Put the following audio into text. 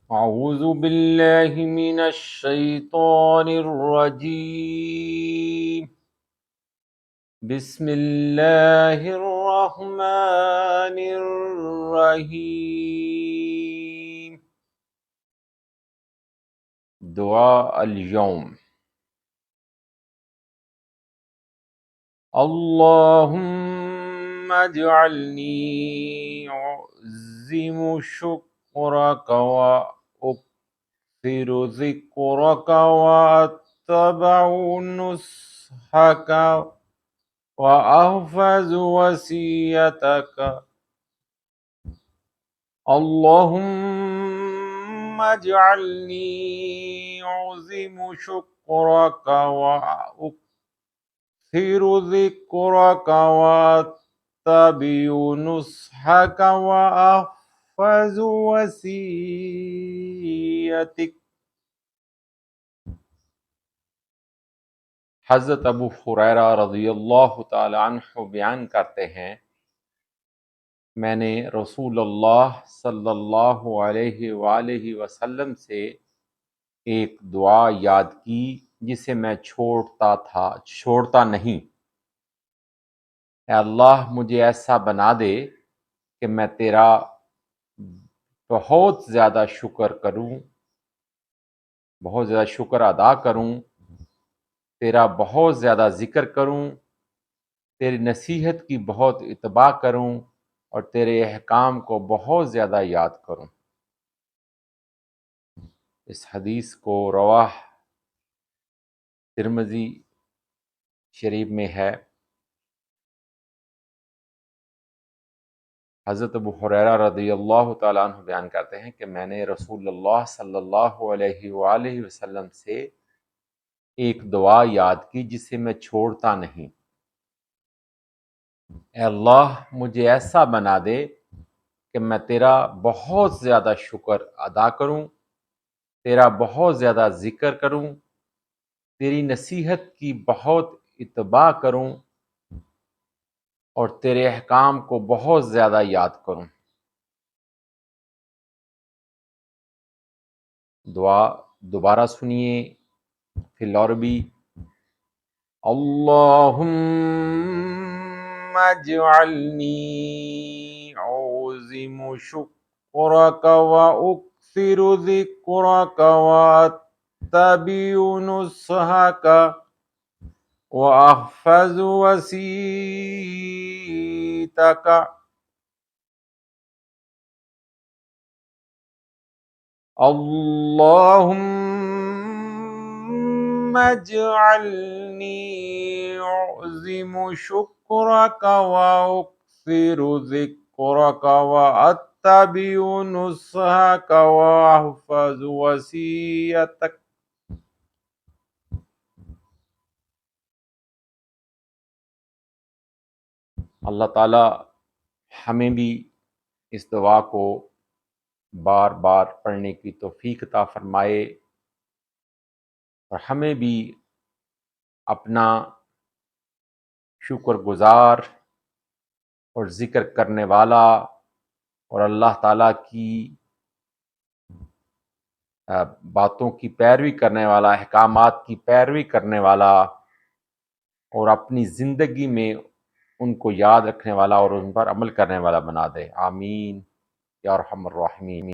أعوذ بالله من الشيطان الرجيم. بسم الله الرحمن الرحيم. دعاء اليوم. اللهم اجعلني أعظم شكرك وأكثر ذكرك وأتبع نصحك وأحفظ وصيتك. اللهم اجعلني أعظم شكرك وأكثر ذكرك وأتبع نصحك وأحفظ وصيتك. حضرت ابو ہریرہ رضی اللہ تعالی عنہ بیان کرتے ہیں، میں نے رسول اللہ صلی اللہ علیہ وآلہ وسلم سے ایک دعا یاد کی جسے میں چھوڑتا نہیں۔ اے اللہ مجھے ایسا بنا دے کہ میں تیرا بہت زیادہ شکر کروں، بہت زیادہ شکر ادا کروں، تیرا بہت زیادہ ذکر کروں، تیری نصیحت کی بہت اتباع کروں اور تیرے احکام کو بہت زیادہ یاد کروں۔ اس حدیث کو رواہ ترمذی شریف میں ہے۔ حضرت ابو ہریرہ رضی اللہ تعالیٰ عنہ بیان کرتے ہیں کہ میں نے رسول اللہ صلی اللہ علیہ وآلہ وسلم سے ایک دعا یاد کی جسے میں چھوڑتا نہیں۔ اے اللہ مجھے ایسا بنا دے کہ میں تیرا بہت زیادہ شکر ادا کروں، تیرا بہت زیادہ ذکر کروں، تیری نصیحت کی بہت اتباع کروں اور تیرے احکام کو بہت زیادہ یاد کروں۔ دعا دوبارہ سنیے فی العربی۔ اللہم اجعلنی اعظم شکرک واکثر ذکرک واتبع نصحک واحفظ وصیتک۔ اللہم اجعلنی اعظم شکرک واکثر ذکرک واتبع نصحک واحفظ وصیتک۔ اللہ تعالی ہمیں بھی اس دعا کو بار بار پڑھنے کی توفیق عطا فرمائے اور ہمیں بھی اپنا شکر گزار اور ذکر کرنے والا اور اللہ تعالیٰ کی باتوں کی پیروی کرنے والا، احکامات کی پیروی کرنے والا اور اپنی زندگی میں ان کو یاد رکھنے والا اور ان پر عمل کرنے والا بنا دے۔ آمین یا ارحم الراحمین۔